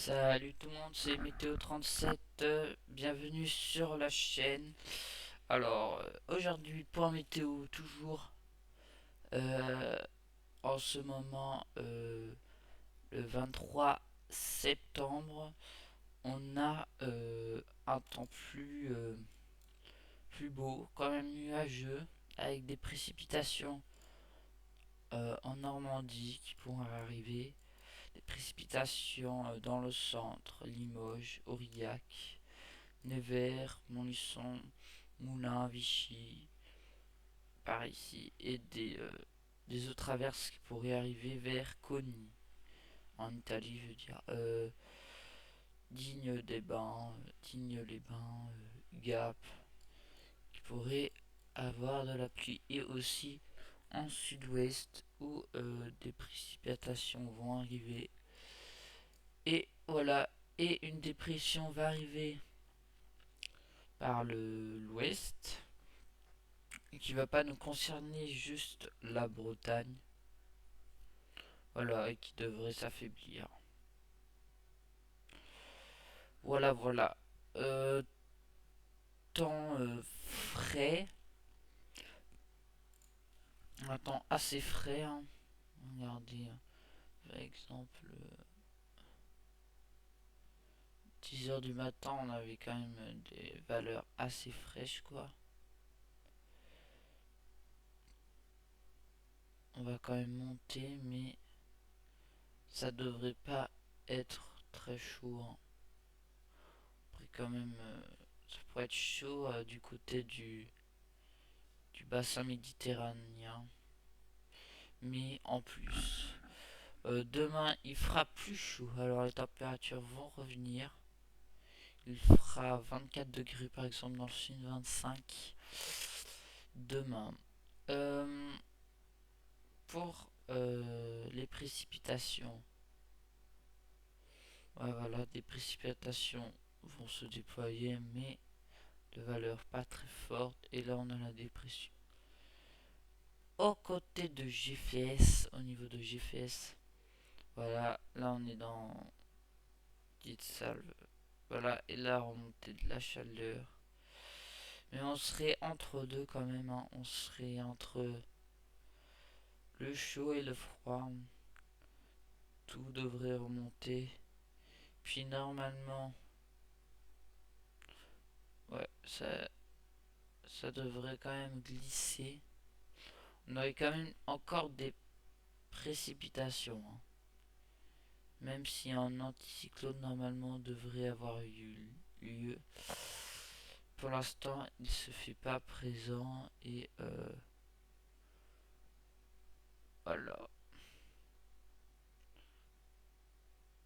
Salut tout le monde, c'est Météo37, bienvenue sur la chaîne. Alors, aujourd'hui, point météo, toujours euh, en ce moment, le 23 septembre, on a un temps plus beau, quand même nuageux, avec des précipitations en Normandie qui pourront arriver. Des précipitations dans le centre, Limoges, Aurillac, Nevers, Montluçon, Moulins, Vichy, par ici, et des autres averses qui pourraient arriver vers Coni, en Italie, je veux dire. Digne-les-Bains, Gap, qui pourraient avoir de la pluie, et aussi en sud-ouest où des précipitations vont arriver. Et voilà, et une dépression va arriver par l'ouest, qui va pas nous concerner juste la Bretagne, voilà, et qui devrait s'affaiblir. Voilà, voilà. Euh, Temps frais, un temps assez frais, hein. Regardez, par exemple, 10 h du matin, on avait quand même des valeurs assez fraîches, quoi. On va quand même monter, mais ça devrait pas être très chaud, hein. Après, quand même, ça pourrait être chaud du côté du bassin méditerranéen. Mais en plus, demain il fera plus chaud, alors les températures vont revenir. Il fera 24 degrés par exemple dans le sud, 25 demain. Euh, pour les précipitations, ouais, voilà, des précipitations vont se déployer, mais de valeur pas très forte. Et là, on a la dépression. Au côté de GFS, au niveau de GFS, voilà, là on est dans petite salve. Voilà, et là remontée de la chaleur. Mais on serait entre deux quand même, hein. On serait entre le chaud et le froid. Tout devrait remonter. Puis normalement, ouais, ça devrait quand même glisser. On aurait quand même encore des précipitations, hein. Même si un anticyclone normalement devrait avoir eu lieu. Pour l'instant, il se fait pas présent et voilà.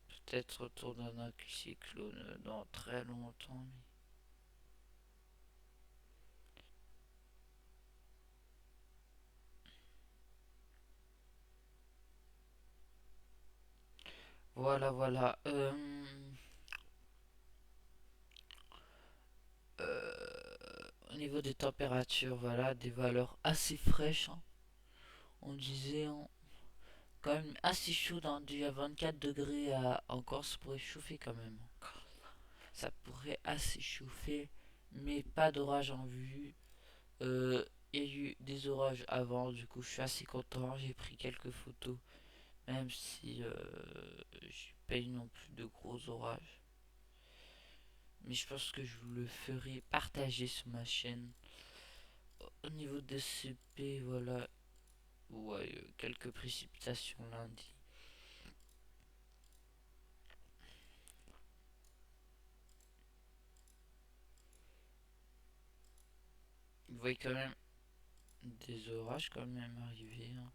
Peut-être autour d'un anticyclone dans très longtemps. Voilà, voilà. Au niveau des températures, voilà, des valeurs assez fraîches, hein. On disait quand même assez chaud, hein, du à 24 degrés à encore, ça pourrait chauffer quand même. Ça pourrait assez chauffer, mais pas d'orage en vue. Euh, Il y a eu des orages avant, du coup je suis assez content. J'ai pris quelques photos, même si j'ai pas eu non plus de gros orages. Mais je pense que je vous le ferai partager sur ma chaîne. Au niveau des CP, voilà. Ouais, quelques précipitations lundi. Vous voyez quand même des orages quand même arriver, hein.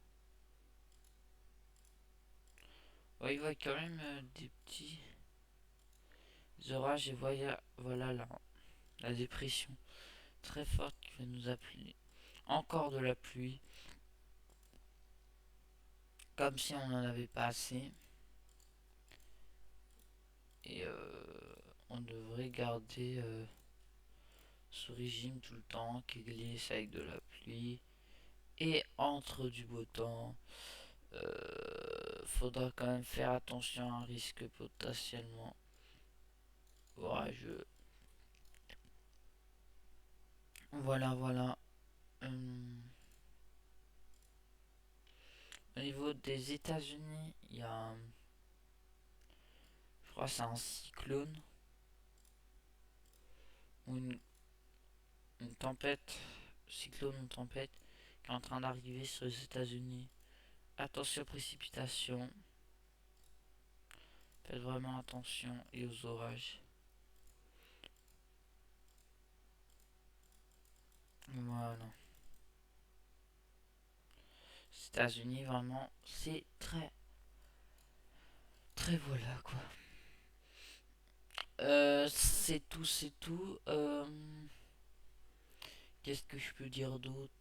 Ouais, il voit quand même des petits orages et voilà la dépression très forte qui va nous appeler. Encore de la pluie, comme si on n'en avait pas assez. Et on devrait garder ce régime tout le temps qui glisse avec de la pluie et entre du beau temps. Faudra quand même faire attention à un risque potentiellement orageux. Voilà, voilà. Au niveau des États-Unis, il y a, je crois, c'est un cyclone ou une tempête, cyclone ou tempête, qui est en train d'arriver sur les États-Unis. Attention aux précipitations. Faites vraiment attention et aux orages. Voilà. Les États-Unis, vraiment, c'est très, très voilà quoi. C'est tout, c'est tout. Qu'est-ce que je peux dire d'autre?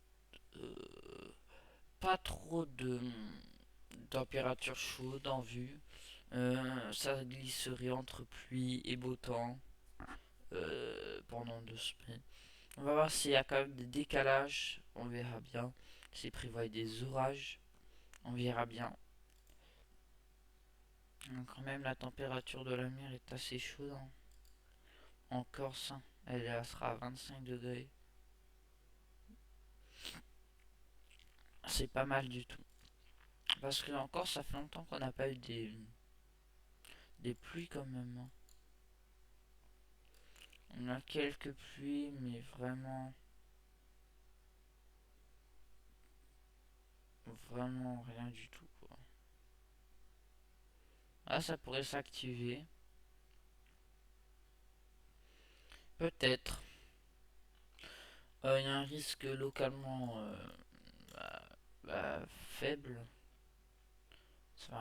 Pas trop de température chaude en vue. Ça glisserait entre pluie et beau temps pendant 2 semaines. On va voir s'il y a quand même des décalages. On verra bien. S'il prévoit des orages, on verra bien. Quand même, la température de la mer est assez chaude. Hein. En Corse, hein. Elle sera à 25 degrés. C'est pas mal du tout. Parce que en Corse, ça fait longtemps qu'on n'a pas eu des pluies quand même. Hein. On a quelques pluies, mais vraiment, vraiment rien du tout. Quoi. Ah, ça pourrait s'activer. Peut-être. Il y a un risque localement bah, faible. C'est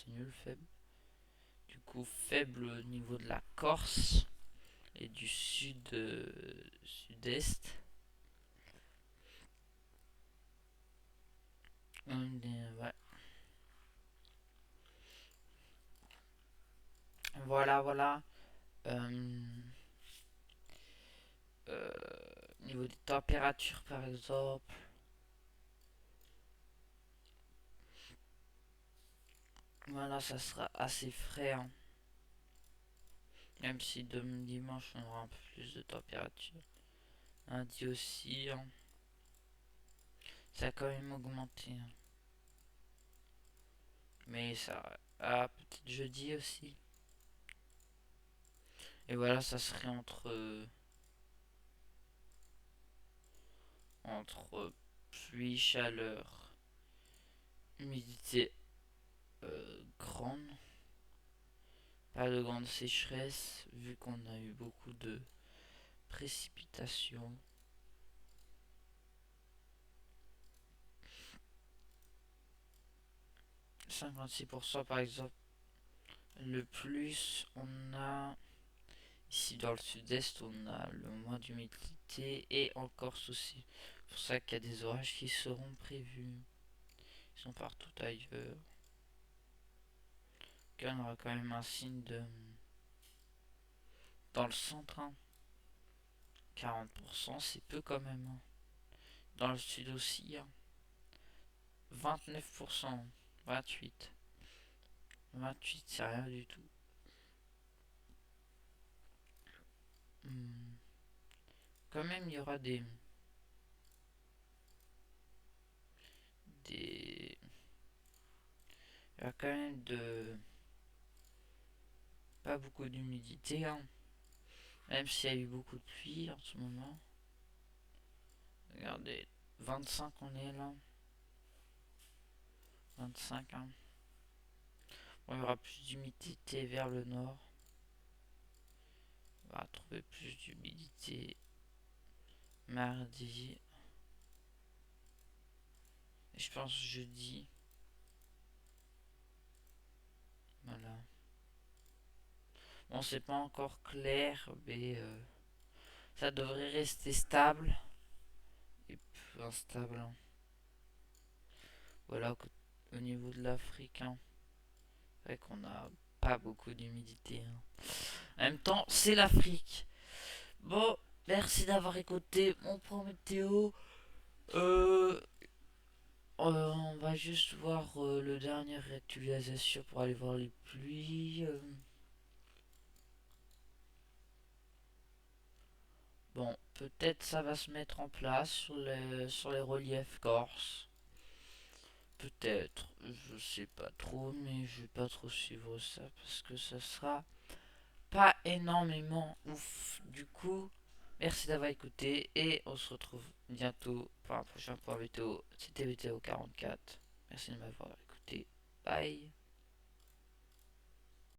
nul, faible. Du coup, faible au niveau de la Corse et du sud-est. Ouais. Voilà, voilà. Euh, Niveau des températures, par exemple. Voilà, ça sera assez frais. Hein. Même si demain dimanche, on aura un peu plus de température. Lundi aussi. Hein. Ça a quand même augmenté. Hein. Mais ça. Ah, peut-être jeudi aussi. Et voilà, ça serait entre pluie, chaleur, humidité grande, pas de grande sécheresse vu qu'on a eu beaucoup de précipitations. 56% par exemple. Le plus, on a ici dans le sud-est, on a le moins d'humidité et en Corse aussi. C'est pour ça qu'il y a des orages qui seront prévus. Ils sont partout ailleurs. Là, on aura quand même un signe de. Dans le centre, hein. 40%, c'est peu quand même. Hein. Dans le sud aussi, hein. 29%, 28. 28, c'est rien du tout. Hmm. Quand même, il y aura des. Il y a quand même pas beaucoup d'humidité, hein. Même s'il y a eu beaucoup de pluie en ce moment. Regardez, 25 on est là. 25, hein. Bon, il y aura plus d'humidité vers le nord. On va trouver plus d'humidité mardi. Et je pense jeudi. Voilà. Bon, c'est pas encore clair, mais ça devrait rester stable. Et peu instable. Hein. Voilà, au niveau de l'Afrique, hein. C'est vrai qu'on a pas beaucoup d'humidité. Hein. En même temps, c'est l'Afrique. Bon, merci d'avoir écouté mon point météo. Euh, On va juste voir le dernière actualisation pour aller voir les pluies. Bon, peut-être ça va se mettre en place sur les reliefs corses. Peut-être, je sais pas trop, mais je vais pas trop suivre ça parce que ça sera pas énormément ouf. Du coup, merci d'avoir écouté et on se retrouve bientôt pour un prochain point météo. C'était météo 44. Merci de m'avoir écouté. Bye.